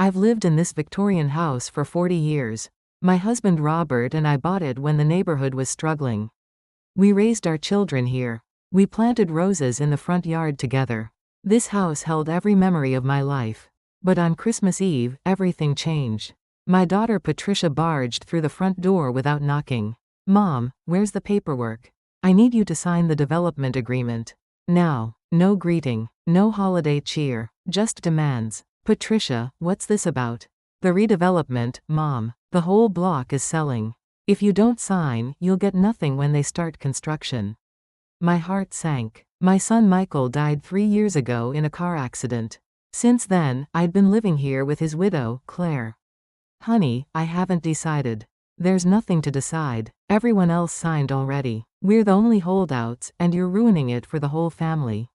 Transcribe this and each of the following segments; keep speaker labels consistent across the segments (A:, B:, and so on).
A: I've lived in this Victorian house for 40 years. My husband Robert and I bought it when the neighborhood was struggling. We raised our children here. We planted roses in the front yard together. This house held every memory of my life. But on Christmas Eve, everything changed. My daughter Patricia barged through the front door without knocking. "Mom, where's the paperwork? I need you to sign the development agreement. Now." No greeting, no holiday cheer, just demands. "Patricia, what's this about?" "The redevelopment, Mom. The whole block is selling. If you don't sign, you'll get nothing when they start construction." My heart sank. My son Michael died 3 years ago in a car accident. Since then, I'd been living here with his widow, Claire. "Honey, I haven't decided." "There's nothing to decide. Everyone else signed already. We're the only holdouts, and you're ruining it for the whole family."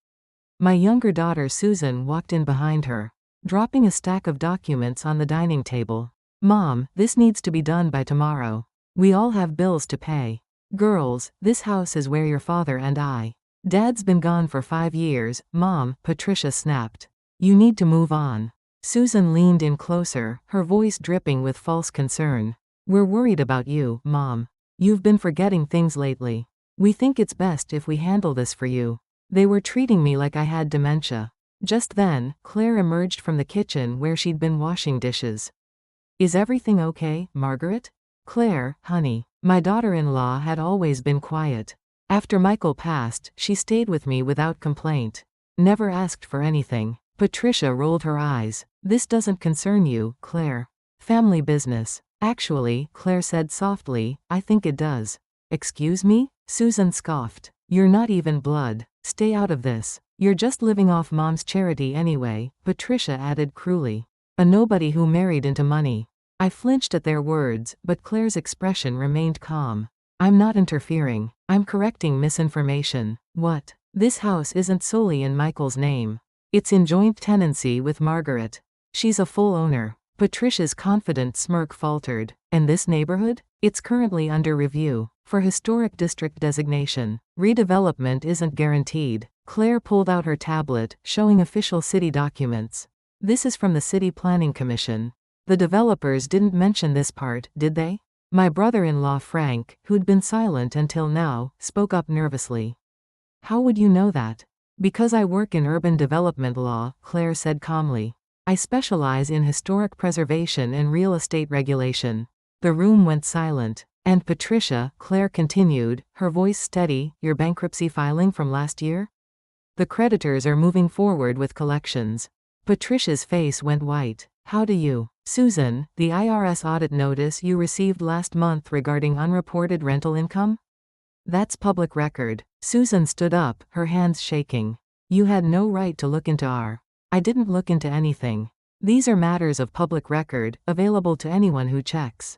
A: My younger daughter Susan walked in behind her, dropping a stack of documents on the dining table. "Mom, this needs to be done by tomorrow. We all have bills to pay." "Girls, this house is where your father and I. Dad's been gone for 5 years, Mom," Patricia snapped. "You need to move on." Susan leaned in closer, her voice dripping with false concern. "We're worried about you, Mom. You've been forgetting things lately. We think it's best if we handle this for you." They were treating me like I had dementia. Just then, Claire emerged from the kitchen where she'd been washing dishes. "Is everything okay, Margaret?" "Claire, honey." My daughter-in-law had always been quiet. After Michael passed, she stayed with me without complaint. Never asked for anything. Patricia rolled her eyes. "This doesn't concern you, Claire. Family business." "Actually," Claire said softly, "I think it does." "Excuse me?" Susan scoffed. "You're not even blood. Stay out of this. You're just living off Mom's charity anyway," Patricia added cruelly. "A nobody who married into money." I flinched at their words, but Claire's expression remained calm. "I'm not interfering. I'm correcting misinformation." "What?" "This house isn't solely in Michael's name. It's in joint tenancy with Margaret. She's a full owner." Patricia's confident smirk faltered. "And this neighborhood? It's currently under review for historic district designation. Redevelopment isn't guaranteed." Claire pulled out her tablet, showing official city documents. "This is from the City Planning Commission. The developers didn't mention this part, did they?" My brother-in-law Frank, who'd been silent until now, spoke up nervously. "How would you know that?" "Because I work in urban development law," Claire said calmly. "I specialize in historic preservation and real estate regulation." The room went silent. "And Patricia," Claire continued, her voice steady, "your bankruptcy filing from last year? The creditors are moving forward with collections." Patricia's face went white. "How do you?" "Susan, the IRS audit notice you received last month regarding unreported rental income? That's public record." Susan stood up, her hands shaking. "You had no right to look into our—" "I didn't look into anything. These are matters of public record, available to anyone who checks."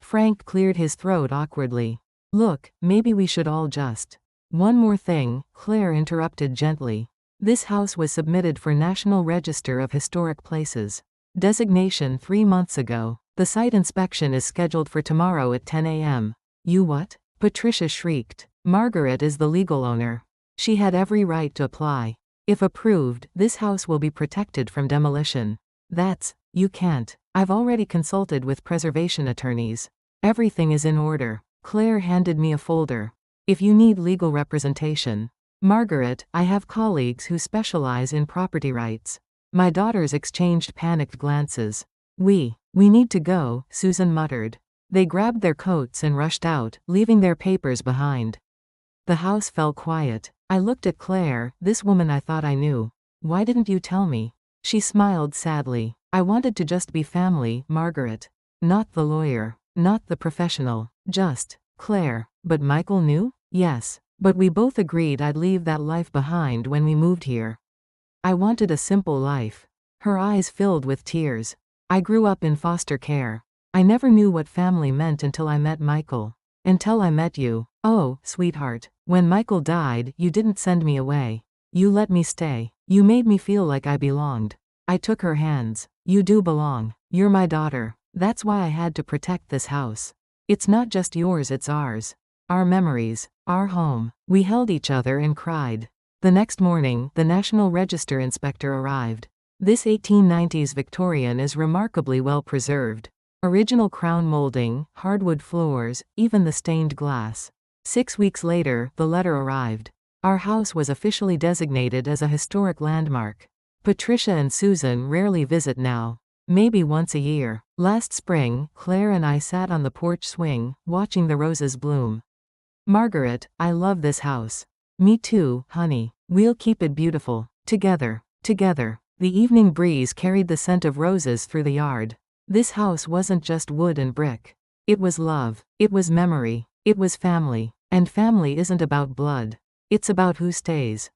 A: Frank cleared his throat awkwardly. "Look, maybe we should all just—" "One more thing," Claire interrupted gently. "This house was submitted for National Register of Historic Places designation 3 months ago. The site inspection is scheduled for tomorrow at 10 a.m. "You what?" Patricia shrieked. "Margaret is the legal owner. She had every right to apply. If approved, this house will be protected from demolition." You can't. I've already consulted with preservation attorneys. Everything is in order." Claire handed me a folder. "If you need legal representation." "Margaret, I have colleagues who specialize in property rights." My daughters exchanged panicked glances. We need to go," Susan muttered. They grabbed their coats and rushed out, leaving their papers behind. The house fell quiet. I looked at Claire, this woman I thought I knew. "Why didn't you tell me?" She smiled sadly. "I wanted to just be family, Margaret. Not the lawyer. Not the professional. Just Claire." "But Michael knew?" "Yes. But we both agreed I'd leave that life behind when we moved here. I wanted a simple life." Her eyes filled with tears. "I grew up in foster care. I never knew what family meant until I met Michael. Until I met you. Oh, sweetheart. When Michael died, you didn't send me away. You let me stay. You made me feel like I belonged." I took her hands. "You do belong. You're my daughter. That's why I had to protect this house. It's not just yours, it's ours. Our memories. Our home." We held each other and cried. The next morning, the National Register inspector arrived. This 1890s Victorian is remarkably well preserved. Original crown molding, hardwood floors, even the stained glass. 6 weeks later, the letter arrived. Our house was officially designated as a historic landmark. Patricia and Susan rarely visit now. Maybe once a year. Last spring, Claire and I sat on the porch swing, watching the roses bloom. Margaret, I love this house. Me too, honey. We'll keep it beautiful. Together. Together. The evening breeze carried the scent of roses through the yard. This house wasn't just wood and brick. It was love. It was memory. It was family. And family isn't about blood. It's about who stays.